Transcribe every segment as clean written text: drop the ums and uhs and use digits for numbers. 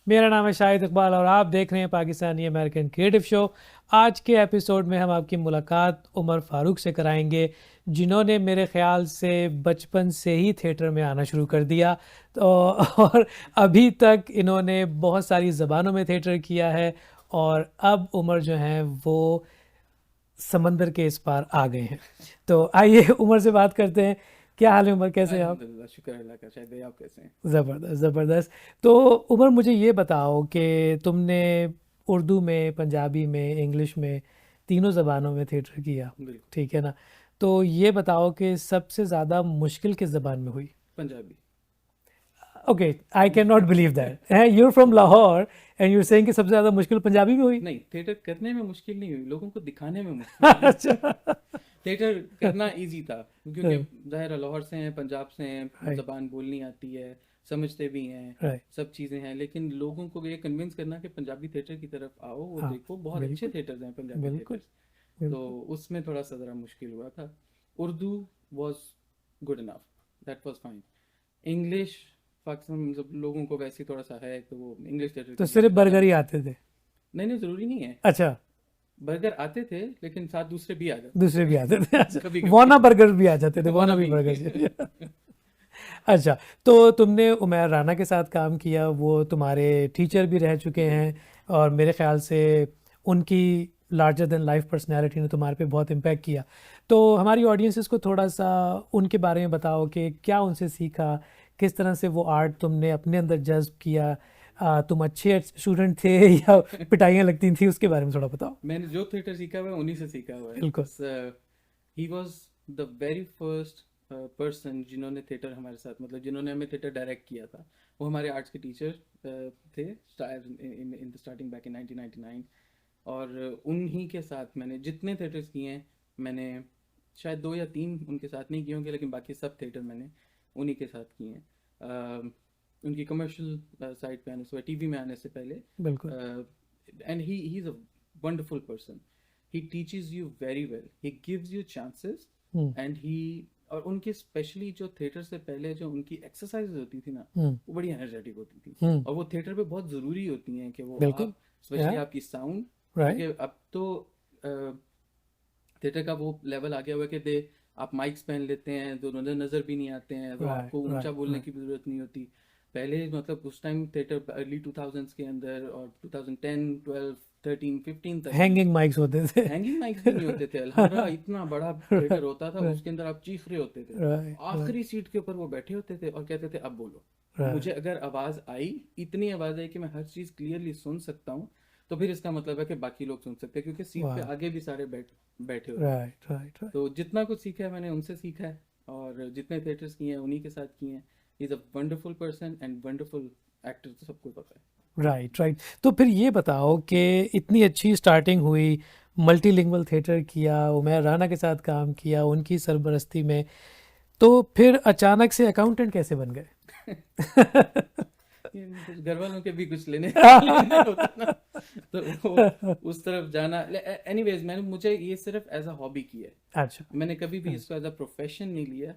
मेरा नाम है शाहिद इकबाल और आप देख रहे हैं पाकिस्तानी अमेरिकन क्रिएटिव शो। आज के एपिसोड में हम आपकी मुलाकात उमर फारूक से कराएंगे, जिन्होंने मेरे ख्याल से बचपन से ही थिएटर में आना शुरू कर दिया। तो और अभी तक इन्होंने बहुत सारी ज़बानों में थिएटर किया है और अब उमर जो हैं वो समंदर के इस पार आ गए हैं। तो आइए उमर से बात करते हैं। क्या हाल है उमर, कैसे हैं आप? अल्हम्दुलिल्लाह, शुक्र अल्लाह का। शायद भाई, आप कैसे हैं? ज़बरदस्त ज़बरदस्त। तो उमर, मुझे ये बताओ कि तुमने उर्दू में, पंजाबी में, इंग्लिश में, तीनों ज़बानों में थिएटर किया, बिल्कुल। ठीक है ना? तो ये बताओ कि सबसे ज़्यादा मुश्किल किस ज़बान में हुई? Punjabi. Okay, I can not believe that you are from Lahore and you are saying कि सबसे ज़्यादा मुश्किल पंजाबी में हुई। नहीं, थिएटर करने में मुश्किल नहीं हुई, लोगों को दिखाने में मुश्किल हुई। अच्छा। थिएटर करना इजी था, क्योंकि राइट ज़ाहिर है लाहौर से हैं, पंजाब से हैं, ज़बान बोलनी आती है, समझते भी हैं, राइट। सब चीज़ें हैं। लेकिन लोगों को ये कन्विंस करना कि पंजाबी थिएटर की तरफ आओ, वो हाँ, देखो बहुत अच्छे बिल्कुल थिएटर्स हैं पंजाबी बिल्कुल थिएटर्स। तो बिल्कुल। उसमें थोड़ा सा ज़रा मुश्किल हुआ था। Urdu was good enough, that was fine. English Pakistan में जब लोगों को वैसे ही थोड़ा सा है, तो वो इंग्लिश थिएटर तो की सिर्फ तरफ बर्गर ज़्यादा। ही आते थे? नहीं नहीं, ज़रूरी नहीं है। अच्छा, बर्गर आते थे, लेकिन साथ दूसरे भी आ जाते थे दूसरे भी आते थे। अच्छा, कभी वाना कभी। बर्गर भी आ जाते थे, वाना वाना भी भी बर्गर। अच्छा, तो तुमने उमैर राना के साथ काम किया, वो तुम्हारे टीचर भी रह चुके हैं बिल्कुल। और मेरे ख्याल से उनकी लार्जर देन लाइफ पर्सनैलिटी ने तुम्हारे पे बहुत इम्पैक्ट किया। तो हमारी ऑडियंसेस को थोड़ा सा उनके बारे में बताओ कि क्या उनसे सीखा, किस तरह से वो आर्ट तुमने अपने अंदर जज्ब किया। तुम अच्छे स्टूडेंट थे या पिटाइयाँ लगती थी, उसके बारे में थोड़ा बताओ। मैंने जो थिएटर सीखा हुआ है उन्हीं से सीखा हुआ है, बिल्कुल। बस। He was the very first person जिन्होंने थिएटर हमारे साथ, मतलब जिन्होंने हमें थिएटर डायरेक्ट किया था। वो हमारे आर्ट्स के टीचर थे, in the starting back in 1999। और उन्हीं के साथ मैंने जितने थिएटर्स किए हैं, मैंने शायद दो या तीन उनके साथ नहीं किए होंगे, लेकिन बाकी सब थिएटर मैंने उन्हीं के साथ किए हैं। उनकी कमर्शियल साइड पे आने से, टीवी में आने से पहले। बिल्कुल। And he is a wonderful person. He teaches you very well, he gives you chances. Hmm. And he, और उनके स्पेशली जो थिएटर से पहले जो उनकी एक्सरसाइज होती थी ना, हम्म। वो बड़ी एनर्जेटिक होती थी। हम्म। और वो थिएटर पे बहुत ज़रूरी होती हैं कि वो बिल्कुल। आप, स्पेशली या। आपकी साउंड। राइट। क्योंकि अब तो थिएटर का वो लेवल आ गया हुआ है कि दे आप माइक्स पहन लेते हैं, दोनों नज़र भी नहीं आते हैं, तो राइट आपको ऊंचा राइट बोलने राइट। की भी ज़रूरत नहीं होती। पहले मतलब उस टाइम थिएटर अर्ली 2000s के अंदर, और 2010 12 13 15 तक भी हैंगिंग माइक्स होते थे। हैंगिंग माइक्स भी नहीं होते थे। अलहमरा इतना बड़ा थिएटर होता था, राइट उसके अंदर आप चीख रहे होते थे। राइट राइट आखिरी सीट के ऊपर वो बैठे होते थे और कहते थे अब बोलो। मुझे राइट अगर आवाज़ आई, इतनी आवाज़ आई कि मैं हर चीज़ क्लियरली सुन सकता हूँ, तो फिर इसका मतलब है कि बाकी लोग सुन सकते हैं, क्योंकि सीट पे वाह। आगे भी सारे बैठे होते हैं। राइट राइट राइट तो जितना कुछ सीखा है मैंने उनसे सीखा है, और जितने थिएटर्स किए हैं उन्हीं के साथ किए हैं। Is a wonderful person and wonderful actor, तो सबको पता है। Right right. तो फिर ये बताओ कि इतनी अच्छी स्टार्टिंग हुई, मल्टीलिंगुअल थिएटर किया, उमैर राना के साथ काम किया उनकी सरबरस्ती में, तो फिर अचानक से अकाउंटेंट कैसे बन गए? ये कुछ घर वालों के भी कुछ लेने लेन देन होता है ना, तो वो उस तरफ जाना। एनीवेज, मैंने मुझे ये सिर्फ एज अ हॉबी की है। अच्छा। मैंने कभी भी इसको एज अ प्रोफेशन नहीं लिया।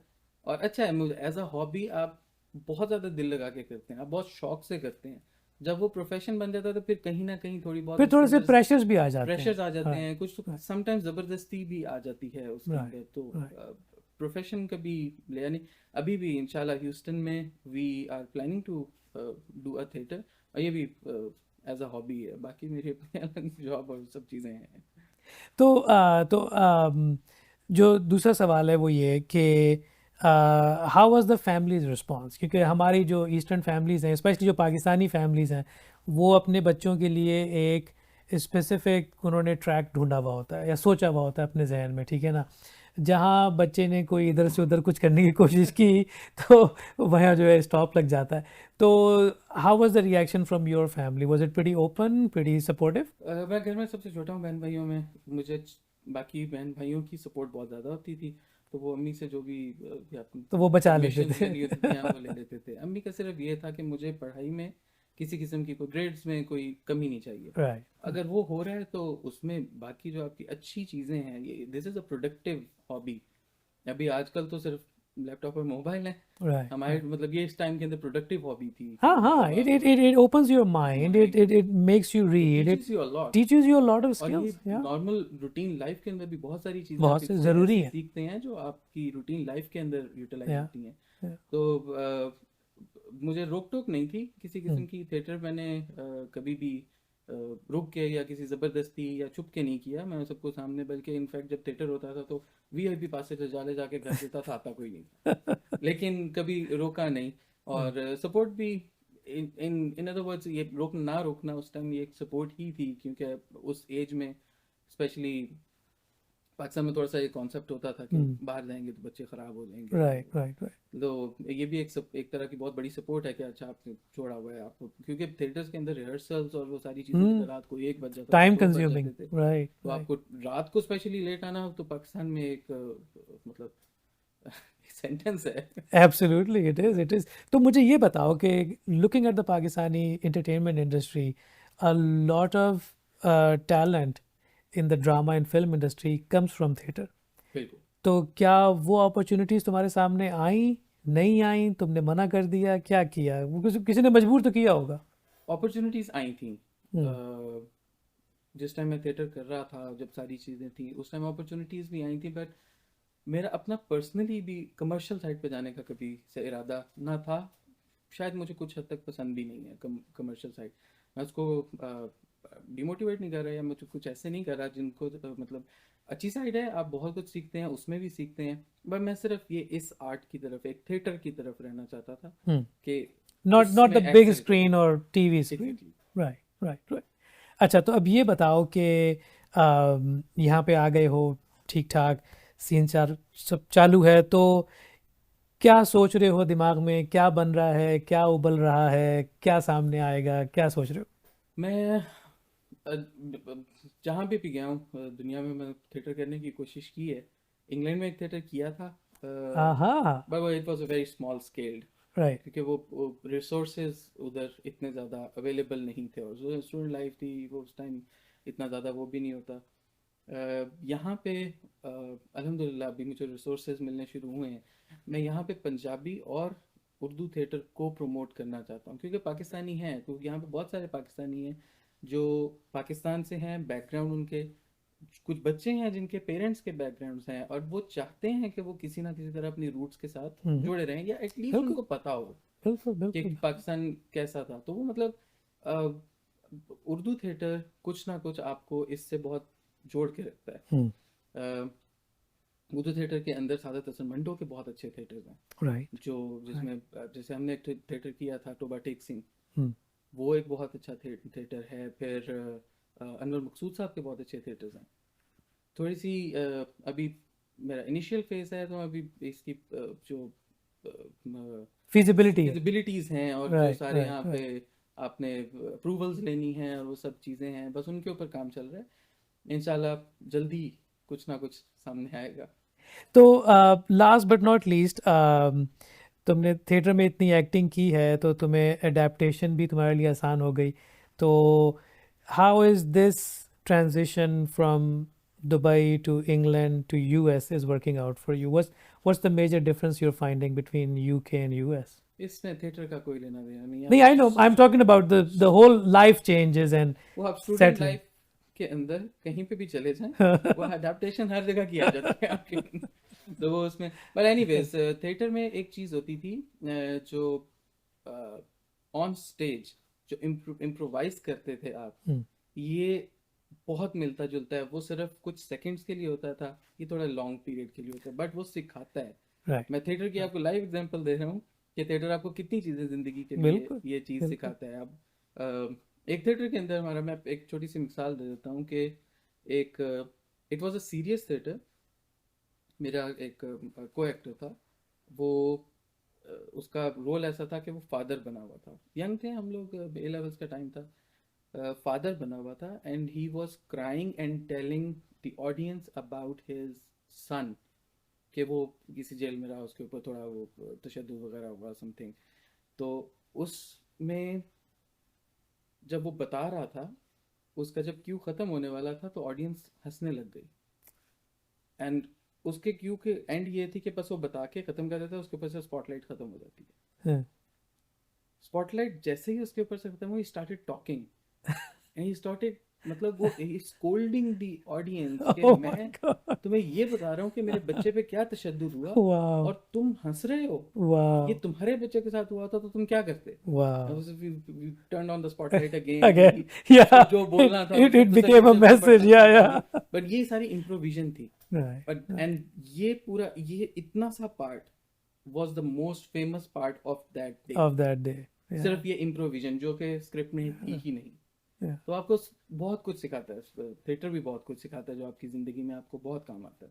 और अच्छा है, मुझे एज अ हॉबी आप बहुत ज़्यादा दिल लगा के करते हैं, आप बहुत शौक से करते हैं। जब वो प्रोफेशन बन जाता है तो फिर कहीं ना कहीं थोड़ी बहुत फिर उसके थोड़े से अंदर प्रेशर्स भी आ जाते हैं। प्रेशर्स आ जाते राइट हैं, कुछ राइट समटाइम्स ज़बरदस्ती भी आ जाती है उसके राइट अंदर। तो राइट। प्रोफेशन कभी लिया नहीं। अभी भी इंशाल्लाह ह्यूस्टन में we are planning to do a theatre, और ये भी एज अ हॉबी है। बाकी मेरी अपनी अलग जॉब और सब चीज़ें हैं। तो जो दूसरा सवाल है वो ये कि how was the families response, क्योंकि हमारी जो ईस्टर्न फैमिलीज़ हैं, स्पेशली जो पाकिस्तानी फैमिलीज़ हैं, वो अपने बच्चों के लिए एक स्पेसिफिक उन्होंने ट्रैक ढूंढा हुआ होता है या सोचा हुआ होता है अपने जहन में, ठीक है ना? जहाँ बच्चे ने कोई इधर से उधर कुछ करने की कोशिश की तो वहाँ जो है स्टॉप लग जाता है। तो how was the reaction from your family, was it pretty open, pretty supportive? मैं घर में सबसे छोटा हूँ बहन भाइयों में। मुझे बाकी बहन भाइयों की सपोर्ट बहुत ज़्यादा होती थी। तो वो अम्मी से जो भी तो वो बचा लेते परमिशन थे। लेनी होती थी, हाँ, वो ले लेते थे। अम्मी का सिर्फ ये था कि मुझे पढ़ाई में किसी किस्म की कोई ग्रेड्स में कोई कमी नहीं चाहिए। राइट। अगर वो हो रहा है तो उसमें बाकी जो आपकी अच्छी चीज़ें हैं, ये this is a productive hobby. अभी आजकल तो सिर्फ लैपटॉप और मोबाइल है राइट हमारे, मतलब ये इस टाइम के अंदर प्रोडक्टिव हॉबी थी। हाँ हाँ, it opens your mind, it makes you read, it teaches you a lot. teaches you a lot of और ये skills, yeah, normal routine life के अंदर भी बहुत सारी चीज़ें आप बहुत से इससे ज़रूरी ऐसी है, सीखते हैं जो आपकी रूटीन लाइफ के अंदर यूटिलाइज yeah, होती हैं। yeah, तो मुझे रोक टोक नहीं थी किसी हम्म, किस्म की। थिएटर मैंने कभी भी रोक के या किसी ज़बरदस्ती या छुप के नहीं किया, मैं सबको सामने, बल्कि इनफैक्ट जब थिएटर होता था तो वीआईपी पास से जाके घर देता था, आता कोई नहीं था, लेकिन कभी रोका नहीं। हम्म, और सपोर्ट भी, इन इन इन अदर वर्ड्स, ये ना रोकना उस टाइम ये एक सपोर्ट ही थी, क्योंकि उस एज में स्पेशली पाकिस्तान में थोड़ा सा ये कॉन्सेप्ट होता था कि हम्म, बाहर जाएंगे तो बच्चे ख़राब हो जाएंगे। राइट राइट राइट, तो ये भी एक तरह की बहुत बड़ी सपोर्ट है कि अच्छा आपने छोड़ा हुआ है आपको, क्योंकि थिएटर्स के अंदर रिहर्सल्स और वो सारी चीज़ों की हम्म, रात को 1 बज जाता था, टाइम 2 बज कंज्यूमिंग, जाते थे। राइट तो राइट, आपको रात को स्पेशली लेट आना तो पाकिस्तान में एक मतलब सेंटेंस है। Absolutely it is. तो मुझे ये बताओ कि looking at the Pakistani entertainment industry, a lot of talent in the drama and film industry comes from theatre. बिल्कुल। तो क्या वो अपॉर्चुनिटीज तुम्हारे सामने आई, नहीं आई, तुमने मना कर दिया, क्या किया? वो किसी ने मजबूर तो किया होगा। अपॉर्चुनिटीज़ आई थी हम्म जिस टाइम मैं थिएटर कर रहा था, जब सारी चीज़ें थी उस टाइम अपॉर्चुनिटीज़ भी आई थी, बट मेरा अपना पर्सनली भी कमर्शियल साइड पे जाने का कभी से इरादा ना था। शायद मुझे कुछ हद तक पसंद भी नहीं है कमर्शियल साइड। मैं उसको डिमोटिवेट नहीं कर रहा या मुझे कुछ ऐसे नहीं कर रहा जिनको मतलब अच्छी साइड है, आप बहुत कुछ सीखते हैं उसमें भी सीखते हैं, बट मैं सिर्फ ये इस आर्ट की तरफ, एक थिएटर की तरफ रहना चाहता था हम्म, कि नॉट इसमें द बिग एक्सेल करूँ। स्क्रीन और TV screen. Exactly. Right right right. अच्छा, तो अब ये बताओ कि यहाँ पे आ गए हो, ठीक ठाक सीन चार सब चालू है, तो क्या सोच रहे हो दिमाग में, क्या बन रहा है, क्या उबल रहा है, क्या सामने आएगा, क्या सोच रहे मैं जहाँ भी गया हूँ दुनिया में, मैं थिएटर करने की कोशिश की है। इंग्लैंड में एक थिएटर किया था, हो? हाँ, बट वो it was a very small scaled, right, क्योंकि वो रिसोर्सेज उधर इतने ज़्यादा अवेलेबल नहीं थे, और जो स्टूडेंट लाइफ थी वो उस टाइम इतना ज़्यादा वो भी नहीं होता। यहाँ पे अल्हम्दुलिल्लाह अभी मुझे रिसोर्सेज मिलने शुरू हुए हैं। मैं यहाँ पे पंजाबी और उर्दू थिएटर को प्रमोट करना चाहता हूँ, क्योंकि पाकिस्तानी हैं तो यहाँ पे बहुत सारे पाकिस्तानी हैं जो पाकिस्तान से हैं, बैकग्राउंड उनके, कुछ बच्चे हैं जिनके पेरेंट्स के बैकग्राउंड्स हैं और वो चाहते हैं कि वो किसी ना किसी तरह अपनी रूट्स के साथ जुड़े रहें, या एटलीस्ट बिल्कुल उनको पता हो बिल्कुल कि बिल्कुल। पाकिस्तान कैसा था। तो वो मतलब उर्दू थिएटर कुछ ना कुछ आपको इससे बहुत जोड़ के रखता है। हम्म, अ, उर्दू थिएटर के अंदर सादत हसन मंटो के बहुत अच्छे थिएटर्स हैं, राइट जो राइट, जिसमें जैसे हमने एक थिएटर किया था टोबा टेक सिंह, हम्म, वो एक बहुत अच्छा थिएटर है। फिर अनवर मकसूद साहब के बहुत अच्छे थिएटर्स हैं। थोड़ी सी अभी मेरा इनिशियल फेज है, तो अभी इसकी जो फिजिबिलिटी है, फिजिबिलिटीज़ हैं और जो राइट सारे राइट यहाँ पे राइट। आपने अप्रूवल्स लेनी है और वो सब चीज़ें हैं, बस उनके ऊपर काम चल रहा है। इंशाल्लाह जल्दी कुछ ना कुछ सामने आएगा। तो लास्ट बट नॉट लीस्ट, तुमने थिएटर में इतनी एक्टिंग की है तो तुम्हें एडेप्टेशन भी तुम्हारे लिए आसान हो गई। तो how is this transition from Dubai to England to US is working out for you? What's the major difference you are finding between UK and US? इसमें थिएटर का कोई लेना देना नहीं है। नहीं, I know, I am talking about the whole life changes and वो आप स्टूडेंट सेटलिंग। लाइफ के अंदर कहीं पे भी चले जाएं, वो अडेप्टेशन हर जगह किया जाता है आपके। तो वो उसमें, बट एनीवेज थिएटर में एक चीज़ होती थी जो ऑन स्टेज जो इम्प्रोवाइज करते थे आप, ये बहुत मिलता जुलता है। वो सिर्फ कुछ सेकंड्स के लिए होता था, ये थोड़ा लॉन्ग पीरियड के लिए होता है, बट वो सिखाता है। राइट, मैं थिएटर की आपको लाइव एग्जांपल दे रहा हूँ कि थिएटर आपको कितनी चीज़ें ज़िंदगी के लिए बिल्कुल ये चीज़ बिल्कुल। सिखाता है। अब एक थिएटर के अंदर हमारा, मैं एक छोटी सी मिसाल दे देता हूँ कि एक it was a serious theatre. मेरा एक को एक्टर था, वो उसका रोल ऐसा था कि वो फादर बना हुआ था। यंग थे हम लोग, ए लेवल्स का टाइम था। फादर बना हुआ था and he was crying and telling the audience about his son, कि वो किसी जेल में रहा, उसके ऊपर थोड़ा वो तशद्दुद वगैरह हुआ समथिंग। तो उसमें जब वो बता रहा था, उसका जब क्यू ख़त्म होने वाला था तो ऑडियंस हंसने लग गई। एंड उसके क्यू के एंड ये थी कि बस वो बता के खत्म कर देता है, उसके ऊपर से स्पॉटलाइट खत्म हो जाती है। हाँ। स्पॉटलाइट जैसे ही उसके ऊपर से खत्म हुई, started talking and he started, मतलब वो स्कोल्डिंग द ऑडियंस कि ओह माय मैं गॉड। तुम्हें ये बता रहा हूँ कि मेरे बच्चे पे क्या तशद्दुद हुआ वाह। और तुम हंस रहे हो, ये वाह। तुम्हारे बच्चे के साथ हुआ था तो तुम क्या करते। वाह। Turn on the spotlight again, Again, उसको yeah, जो बोलना था it उसको became a तसल्ली से message. जबरदस्ती Yeah, बोली, yeah. बट ये सारी इम्प्रोविजन थी। Right. बट एंड ये पूरा, ये इतना सा part was the most famous part of that day, Of that day. Yeah. सिर्फ ये इम्प्रोविजन जो कि स्क्रिप्ट में थी ही नहीं। Yeah. तो आपको बहुत कुछ सिखाता है, थिएटर भी बहुत कुछ सिखाता है जो आपकी ज़िंदगी में आपको बहुत काम आता है।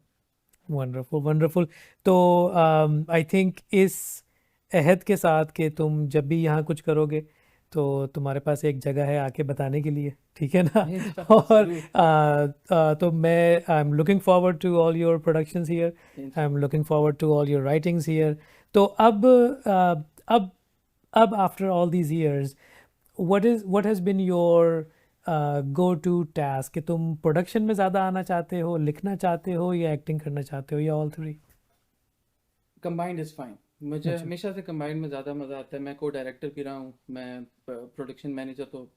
Wonderful wonderful. तो आई थिंक इस अहद के साथ कि तुम जब भी यहाँ कुछ करोगे तो तुम्हारे पास एक जगह है आके बताने के लिए, ठीक है ना? और जरूर। तो मैं I am looking forward to all your productions here, I इंशाल्लाह। Am looking forward to all your writings here. तो अब after all these years what has been your go to task कि तुम प्रोडक्शन में ज़्यादा आना चाहते हो, लिखना चाहते हो, या एक्टिंग करना चाहते हो, या all three? Combined is fine, मुझे अच्छा। हमेशा से कंबाइंड में ज़्यादा मज़ा आता है। मैं को डायरेक्टर भी रहा हूँ, मैं प्रोडक्शन मैनेजर, तो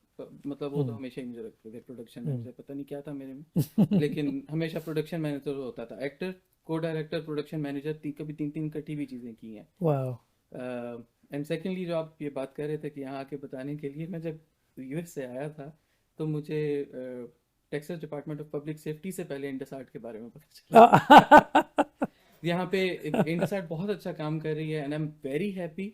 मतलब वो तो हमेशा ही मुझे रखते थे प्रोडक्शन मैनेजर, पता नहीं क्या था मेरे में, लेकिन हमेशा प्रोडक्शन मैनेजर होता था। एक्टर, को डायरेक्टर, प्रोडक्शन मैनेजर, कभी तीन तीन इकट्ठी भी चीज़ें की हैं। वाह। एंड सेकेंडली जो आप ये बात कर रहे थे कि यहाँ आके बताने के लिए, मैं जब यूएस से आया था तो मुझे Texas department of public safety से पहले इंडसआर्ट के बारे में पता चला। यहाँ पे इंडसआर्ट बहुत अच्छा काम कर रही है and I am very happy,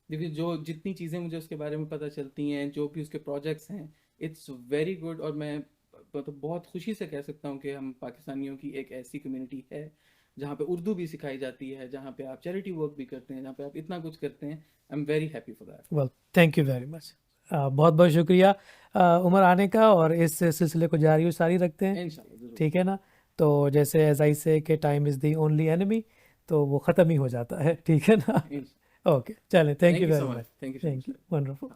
क्योंकि जो जितनी चीज़ें मुझे उसके बारे में पता चलती हैं, जो भी उसके प्रोजेक्ट्स हैं, इट्स वेरी गुड। और मैं मतलब बहुत खुशी से कह सकता हूँ कि हम पाकिस्तानियों की एक ऐसी कम्युनिटी है जहाँ पे उर्दू भी सिखाई जाती है, जहाँ पे आप चैरिटी वर्क भी करते हैं, जहाँ पे आप इतना कुछ करते हैं। I am very happy for that. Well, thank you very much. बहुत बहुत शुक्रिया उमर आने का, और इस सिलसिले को जारी रखते हैं, इंशाल्लाह जरूर। ठीक है ना? तो जैसे एज आई से कि time is the only enemy, तो वो ख़त्म ही हो जाता है, ठीक है ना? इंशाल्लाह। ओके, चलें, thank thank you you very so much. Much, thank you so thank you, much. Wonderful.